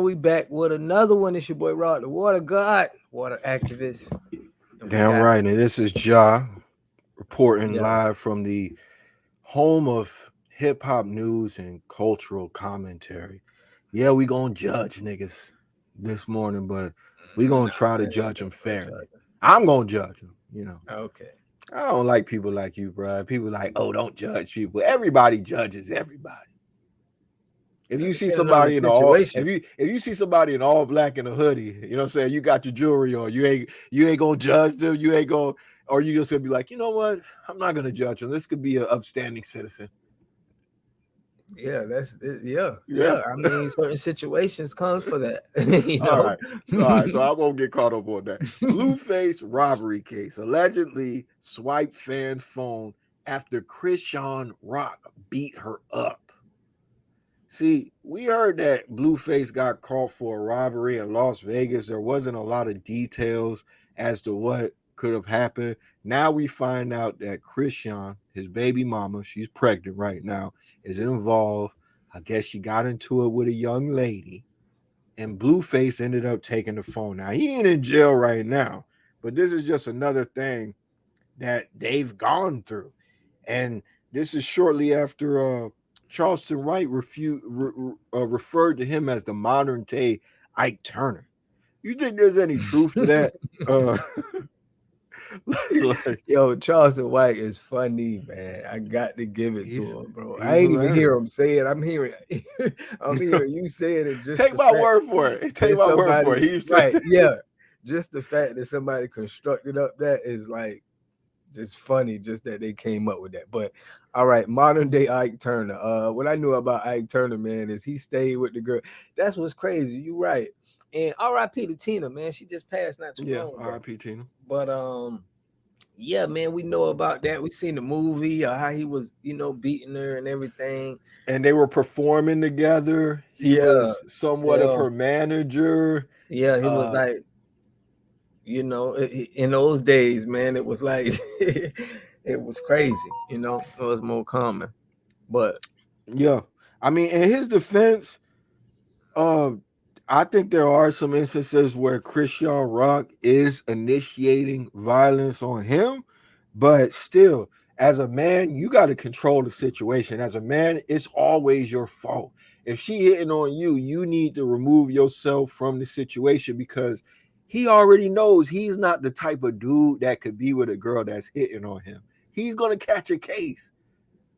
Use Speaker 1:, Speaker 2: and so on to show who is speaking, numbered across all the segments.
Speaker 1: we back with another one. It's your boy Rod, the water god, water activist. And we
Speaker 2: Damn
Speaker 1: got,
Speaker 2: right. And this is Ja reporting
Speaker 1: yeah,
Speaker 2: live from the home of hip hop news and cultural commentary. Yeah, we gonna judge niggas this morning, but we gonna
Speaker 1: nah,
Speaker 2: try to
Speaker 1: man, ain't
Speaker 2: judge
Speaker 1: no
Speaker 2: them
Speaker 1: no
Speaker 2: fairly.
Speaker 1: judging.
Speaker 2: I'm gonna judge them.
Speaker 1: Okay.
Speaker 2: I don't like people like you, bro. People like, oh, don't judge people. Everybody judges everybody. If you see
Speaker 1: Depending on the
Speaker 2: somebody in all, if
Speaker 1: situation.
Speaker 2: you see somebody in all black in a hoodie, you know what I'm saying, you got your jewelry on, you ain't gonna judge them, you ain't gonna, or you just gonna be like, you know what, I'm not gonna judge them. This could be an upstanding citizen.
Speaker 1: Yeah, that's it. Yeah,
Speaker 2: Yeah.
Speaker 1: yeah. I mean, certain situations comes for that, you
Speaker 2: All
Speaker 1: know.
Speaker 2: right. So I won't get caught up on that. Blueface robbery case allegedly swiped fans' phone after Chrisean Rock beat her up. See, we heard that Blueface got caught for a robbery in Las Vegas. There wasn't a lot of details as to what could have happened. Now we find out that Chrisean, his baby mama, she's pregnant right now, is involved. I guess she got into it with a young lady, and Blueface ended up taking the phone. Now he ain't in jail right now, but this is just another thing that they've gone through, and this is shortly after Charleston Wright referred to him as the modern day Ike Turner. You think there's any truth to that? Uh, like
Speaker 1: Yo, Charleston White is funny, man. I got to give it
Speaker 2: he's
Speaker 1: to him, bro. I
Speaker 2: he's
Speaker 1: ain't even hear
Speaker 2: hilarious.
Speaker 1: him say it. I'm hearing, I'm hearing you saying it. Just
Speaker 2: Take
Speaker 1: the
Speaker 2: my
Speaker 1: fact
Speaker 2: word for it. Take
Speaker 1: that
Speaker 2: my word for
Speaker 1: somebody,
Speaker 2: it. He said,
Speaker 1: right? Yeah, just the fact that somebody constructed up that is like just funny. Just that they came up with that. But all right, modern day Ike Turner. What I knew about Ike Turner, man, is he stayed with the girl. That's what's crazy. You right. And R.I.P. to Tina, man. She just passed not too
Speaker 2: "Yeah,
Speaker 1: long ago.
Speaker 2: R.I.P. Tina."
Speaker 1: But yeah, man, we know about that. We seen the movie, how he was, beating her and everything.
Speaker 2: And they were performing together. He
Speaker 1: Yeah,
Speaker 2: was somewhat of
Speaker 1: yeah,
Speaker 2: her manager.
Speaker 1: yeah. He was
Speaker 2: Uh,
Speaker 1: like, in those days, man, it was like it was crazy. It was more common. But
Speaker 2: yeah, I mean, in his defense, uh, I think there are some instances where Christian Rock is initiating violence on him, but still, as a man, you got to control the situation. As a man, it's always your fault. If she hitting on you, you need to remove yourself from the situation because he already knows he's not the type of dude that could be with a girl that's hitting on him. He's gonna catch a case.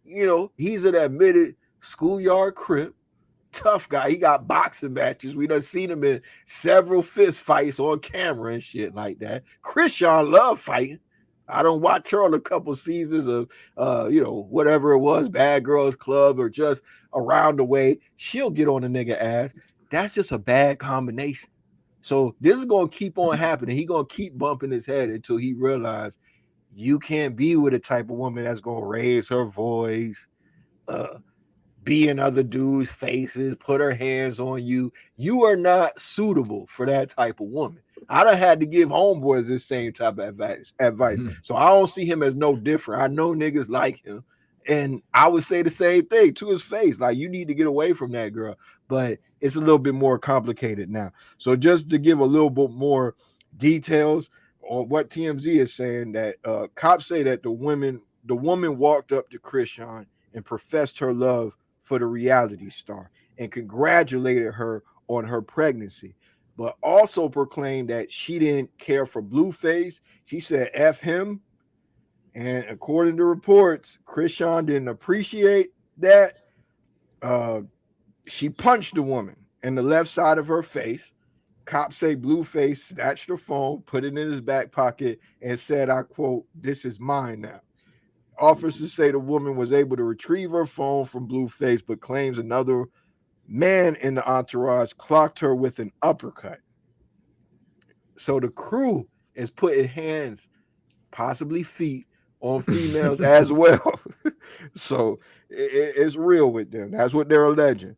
Speaker 2: He's an admitted schoolyard crip, tough guy. He got boxing matches. We done seen him in several fist fights on camera and shit like that. Christian love fighting. I don't watch her on a couple seasons of whatever it was, Bad Girls Club or just around the way. She'll get on a nigga ass. That's just a bad combination. So this is gonna keep on happening. He gonna keep bumping his head until he realizes you can't be with a type of woman that's gonna raise her voice, uh, be in other dudes' faces, put her hands on you. You are not suitable for that type of woman. I done had to give homeboys this same type of advice. So I don't see him as no different. I know niggas like him. And I would say the same thing to his face. Like, you need to get away from that girl. But it's a little bit more complicated now. So just to give a little bit more details on what TMZ is saying, that cops say that the woman walked up to Christian and professed her love for the reality star and congratulated her on her pregnancy, but also proclaimed that she didn't care for Blueface. She said F him. And according to reports, Chrisean didn't appreciate that. Uh, she punched the woman in the left side of her face. Cops say Blueface snatched her phone, put it in his back pocket, and said, I quote, "This is mine now." Officers say the woman was able to retrieve her phone from Blueface, but claims another man in the entourage clocked her with an uppercut. So the crew is putting hands, possibly feet, on females as well. So it's real with them. That's what they're alleging.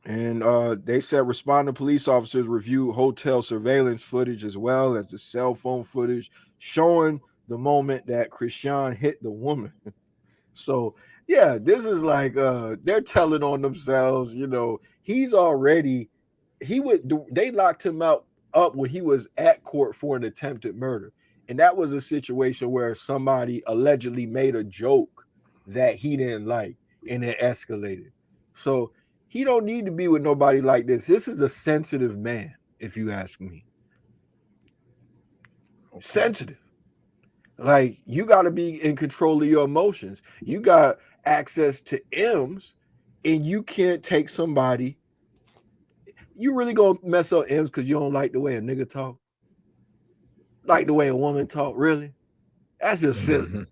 Speaker 2: And they said responding police officers reviewed hotel surveillance footage as well as the cell phone footage showing the moment that Chrisean hit the woman. So yeah, this is like they're telling on themselves. He's already they locked him out up when he was at court for an attempted murder. And that was a situation where somebody allegedly made a joke that he didn't like and it escalated. So he don't need to be with nobody like this. This is a sensitive man, if you ask me.
Speaker 1: Okay.
Speaker 2: Sensitive. Like you got to be in control of your emotions. You got access to M's and you can't take somebody. You really gonna mess up M's because you don't like the way a nigga talk, like the way a woman talk. Really, that's just silly.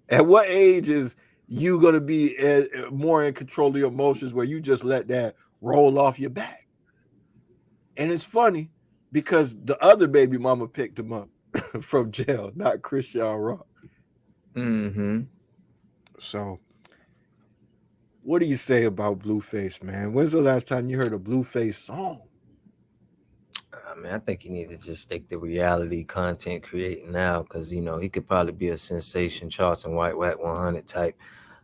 Speaker 2: At what age is you gonna be more in control of your emotions where you just let that roll off your back? And it's funny because the other baby mama picked him up from jail, not Chrisean Rock.
Speaker 1: Mm-hmm.
Speaker 2: So, what do you say about Blueface, man? When's the last time you heard a Blueface song?
Speaker 1: I mean, I think he need to just stick to reality content creating now, because he could probably be a sensation, Charleston White Whack 100 type.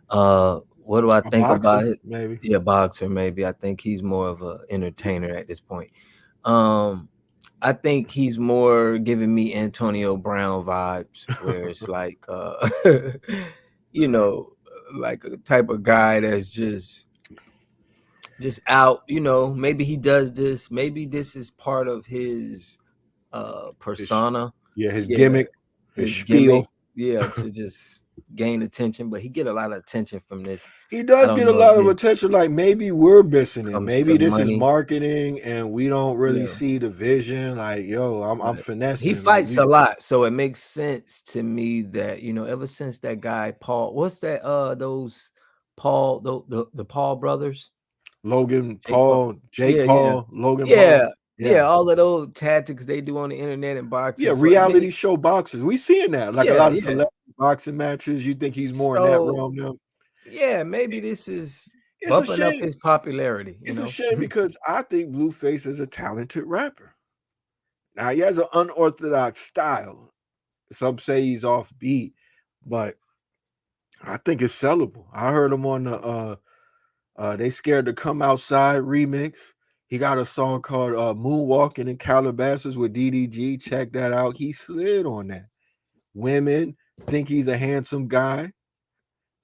Speaker 1: What do I
Speaker 2: A
Speaker 1: think about
Speaker 2: boxer,
Speaker 1: it?
Speaker 2: maybe.
Speaker 1: Yeah, boxer maybe. I think he's more of a entertainer at this point. Um, I think he's more giving me Antonio Brown vibes, where it's like, you know, like a type of guy that's just out. Maybe he does this. Maybe this is part of his
Speaker 2: His,
Speaker 1: persona.
Speaker 2: yeah, his
Speaker 1: Yeah,
Speaker 2: gimmick, his
Speaker 1: his gimmick.
Speaker 2: spiel.
Speaker 1: Yeah, to just gain attention, but he get a lot of attention from this.
Speaker 2: He
Speaker 1: I
Speaker 2: does
Speaker 1: don't
Speaker 2: get a
Speaker 1: know if
Speaker 2: lot of
Speaker 1: this
Speaker 2: attention. Like maybe we're missing it.
Speaker 1: comes to
Speaker 2: Maybe this is
Speaker 1: money.
Speaker 2: marketing, and we don't really
Speaker 1: Yeah,
Speaker 2: see the vision. Like, yo, I'm
Speaker 1: but he
Speaker 2: finessing. Like
Speaker 1: fights a
Speaker 2: we
Speaker 1: lot, so it makes sense to me that ever since that guy Paul, what's that? Those Paul, the Paul brothers,
Speaker 2: Logan
Speaker 1: Jake Paul.
Speaker 2: Paul, Jake
Speaker 1: Yeah, yeah,
Speaker 2: Paul, Logan
Speaker 1: yeah,
Speaker 2: Paul.
Speaker 1: yeah.
Speaker 2: Yeah.
Speaker 1: All of those tactics they do on the internet and boxing.
Speaker 2: Yeah,
Speaker 1: So I
Speaker 2: reality
Speaker 1: mean,
Speaker 2: show boxers. We seeing that. Like a
Speaker 1: yeah,
Speaker 2: lot of
Speaker 1: yeah.
Speaker 2: celebrity boxing matches. You think he's more in that
Speaker 1: So
Speaker 2: realm now?
Speaker 1: yeah, maybe this is
Speaker 2: It's a
Speaker 1: bumping up
Speaker 2: shame.
Speaker 1: his popularity.
Speaker 2: It's a shame because I think Blueface is a talented rapper. Now he has an unorthodox style. Some say he's offbeat, but I think it's sellable. I heard him on the They Scared to Come Outside remix. He got a song called Moonwalking in Calabasas with DDG. Check that out. He slid on that. Women think he's a handsome guy,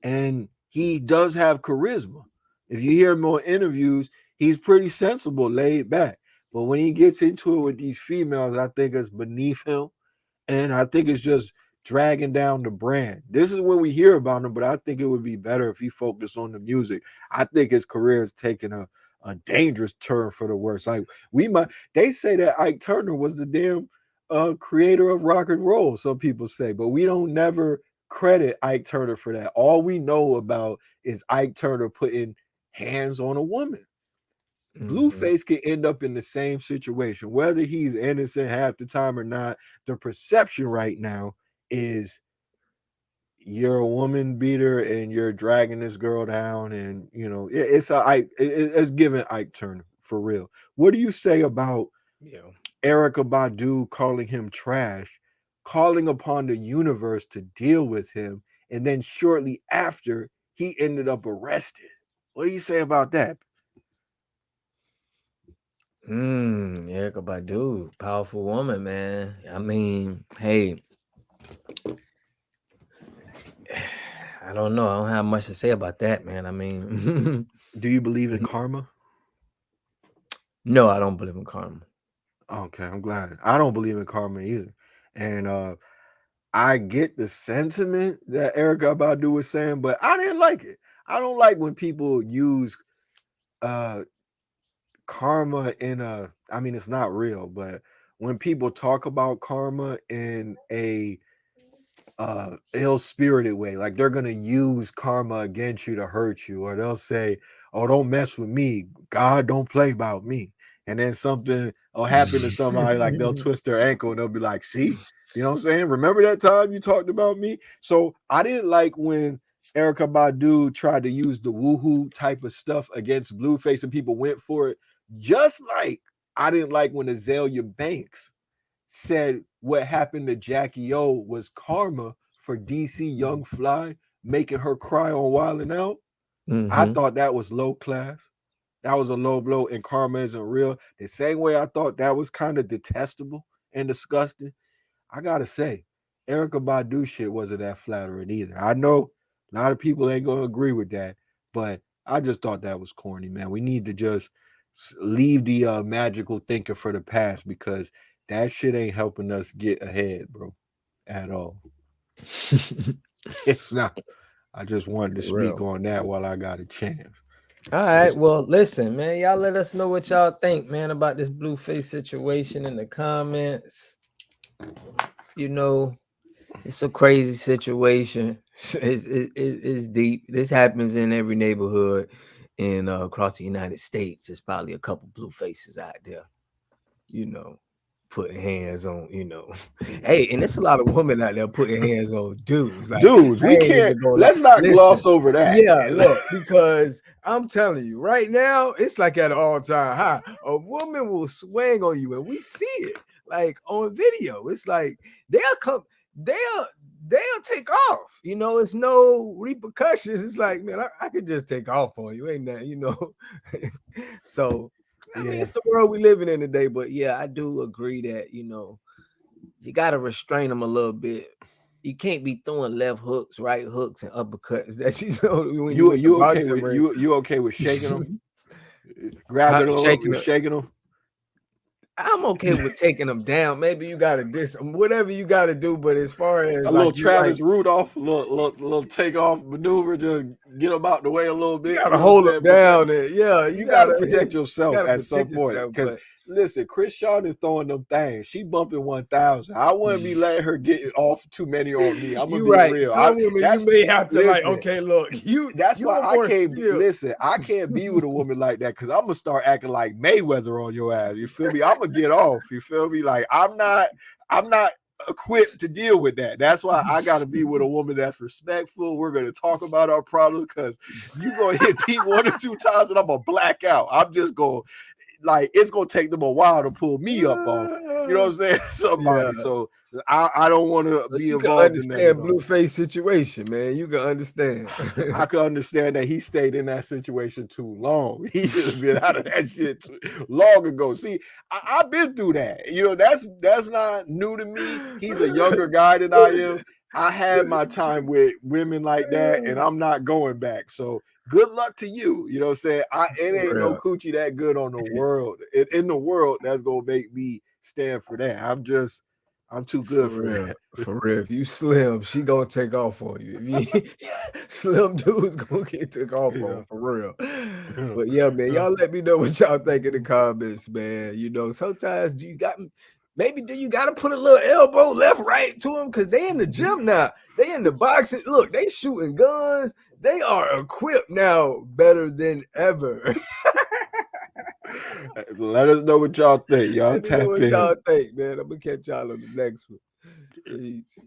Speaker 2: and he does have charisma. If you hear him on interviews, he's pretty sensible, laid back. But when he gets into it with these females, I think it's beneath him. And I think it's just dragging down the brand. This is when we hear about him, but I think it would be better if he focused on the music. I think his career is taking a dangerous turn for the worse. Like they say that Ike Turner was the damn creator of rock and roll, some people say, but we don't never credit Ike Turner for that. All we know about is Ike Turner putting hands on a woman.
Speaker 1: Hmm.
Speaker 2: Blueface could end up in the same situation, whether he's innocent half the time or not. The perception right now is you're a woman beater and you're dragging this girl down, and it's giving Ike Turner for real. What do you say about
Speaker 1: Yeah.
Speaker 2: Erica Badu calling him trash, calling upon the universe to deal with him, and then shortly after he ended up arrested? What do you say about that?
Speaker 1: Erica Badu, powerful woman, man. I mean, hey, I don't know. I don't have much to say about that, man. I mean,
Speaker 2: Do you believe in karma?
Speaker 1: no, I don't believe in karma.
Speaker 2: Okay, I'm glad. I don't believe in karma either. And I get the sentiment that Erica Badu was saying, but I didn't like it. I don't like when people use uh karma in I mean it's not real, but when people talk about karma in a ill-spirited way, like they're gonna use karma against you to hurt you, or they'll say, oh, don't mess with me, God don't play about me, and then something will happen to somebody, like they'll twist their ankle and they'll be like, see, you know what I'm saying, remember that time you talked about me? So I didn't like when Erica Badu tried to use the woohoo type of stuff against Blueface and people went for it, just like I didn't like when Azalea Banks said what happened to Jackie O was karma for DC Young Fly, making her cry on Wildin' Out. I
Speaker 1: Hmm.
Speaker 2: thought that was low class. That was a low blow, and karma isn't real. The same way I thought that was kind of detestable and disgusting. I gotta say, Erica Badu shit wasn't that flattering either. I know a lot of people ain't gonna agree with that, but I just thought that was corny, man. We need to just leave the magical thinking for the past because that shit ain't helping us get ahead, bro, at all. It's not. I just wanted to
Speaker 1: For
Speaker 2: speak
Speaker 1: real.
Speaker 2: on that while I got a chance.
Speaker 3: All right. Well, listen, man. Y'all let us know what y'all think, man, about this Blueface situation in the comments. You know, it's a crazy situation. It's deep. This happens in every neighborhood in across the United States. There's probably a couple blue faces out there, you know, putting hands on, Hey, and there's a lot of women out there putting hands on dudes. Like,
Speaker 2: Dudes,
Speaker 3: I
Speaker 2: we
Speaker 3: ain't
Speaker 2: can't.
Speaker 3: even gonna lie.
Speaker 2: Let's not gloss
Speaker 3: Listen,
Speaker 2: over that.
Speaker 1: Yeah, look, because I'm telling you, right now, it's like at an all-time high. A woman will swing on you, and we see it like on video. It's like they'll come, they'll they'll take off. It's no repercussions. It's like, man, I could just take off on you, ain't that? So I mean,
Speaker 2: Yeah.
Speaker 1: it's the world we living in today. But yeah, I do agree that you got to restrain them a little bit. You can't be throwing left hooks, right hooks, and uppercuts. That when you in the
Speaker 2: You okay
Speaker 1: boxing
Speaker 2: with
Speaker 1: ring.
Speaker 2: you okay with shaking them? Grabbing them up
Speaker 1: Shaking
Speaker 2: and
Speaker 1: them.
Speaker 2: shaking them.
Speaker 1: I'm okay with taking them down. Maybe you got to whatever you got to do. But as far as
Speaker 2: A little
Speaker 1: like you like,
Speaker 2: Travis Rudolph, little takeoff maneuver to get them out the way a little
Speaker 1: you
Speaker 2: bit.
Speaker 1: got
Speaker 2: You
Speaker 1: to
Speaker 2: know what I'm
Speaker 1: hold them
Speaker 2: saying?
Speaker 1: down. And yeah,
Speaker 2: You got to
Speaker 1: you
Speaker 2: protect yourself
Speaker 1: got to
Speaker 2: at some
Speaker 1: protect
Speaker 2: point.
Speaker 1: yourself.
Speaker 2: Because
Speaker 1: But
Speaker 2: listen, Chrisean is throwing them things. She bumping 1,000. I wouldn't be letting her get off too many on me. I'm gonna
Speaker 1: you
Speaker 2: be
Speaker 1: right.
Speaker 2: real.
Speaker 1: Some women you may have to like.
Speaker 2: Listen.
Speaker 1: Okay, look,
Speaker 2: That's
Speaker 1: you
Speaker 2: why
Speaker 1: are
Speaker 2: I
Speaker 1: more
Speaker 2: can't
Speaker 1: skilled.
Speaker 2: listen. I can't be with a woman like that because I'm gonna start acting like Mayweather on your ass. You feel me? I'm gonna get off. You feel me? Like I'm not equipped to deal with that. That's why I gotta be with a woman that's respectful. We're gonna talk about our problems because you gonna hit me 1 or 2 times and I'm gonna black out. I'm just gonna it's gonna take them a while to pull me up off. You know what I'm saying?
Speaker 1: Yeah.
Speaker 2: Somebody. So I don't want to
Speaker 1: So
Speaker 2: be
Speaker 1: you can
Speaker 2: involved in that at
Speaker 1: understand
Speaker 2: all.
Speaker 1: Blueface situation, man. You can understand.
Speaker 2: I could understand that he stayed in that situation too long. He should have been out of that shit long ago. See, I've been through that. That's not new to me. He's a younger guy than I am. I had my time with women like that, and I'm not going back. So good luck to you. You know what I'm saying? It
Speaker 1: For
Speaker 2: ain't no
Speaker 1: real.
Speaker 2: coochie that good on the world. In the world that's gonna make me stand for that. I'm too good for that.
Speaker 1: For real. If you slim, she gonna take off on you. If you slim dude's gonna get took off
Speaker 2: Yeah.
Speaker 1: on for real. But yeah, man, y'all let me know what y'all think in the comments, man. Sometimes do you gotta put a little elbow left, right to them because they in the gym now. They in the boxing. Look, they shooting guns. They are equipped now better than ever.
Speaker 2: Let us know what y'all think. Y'all
Speaker 1: Let me know
Speaker 2: tap
Speaker 1: what
Speaker 2: in.
Speaker 1: y'all think, man. I'm gonna catch y'all on the next one. Peace.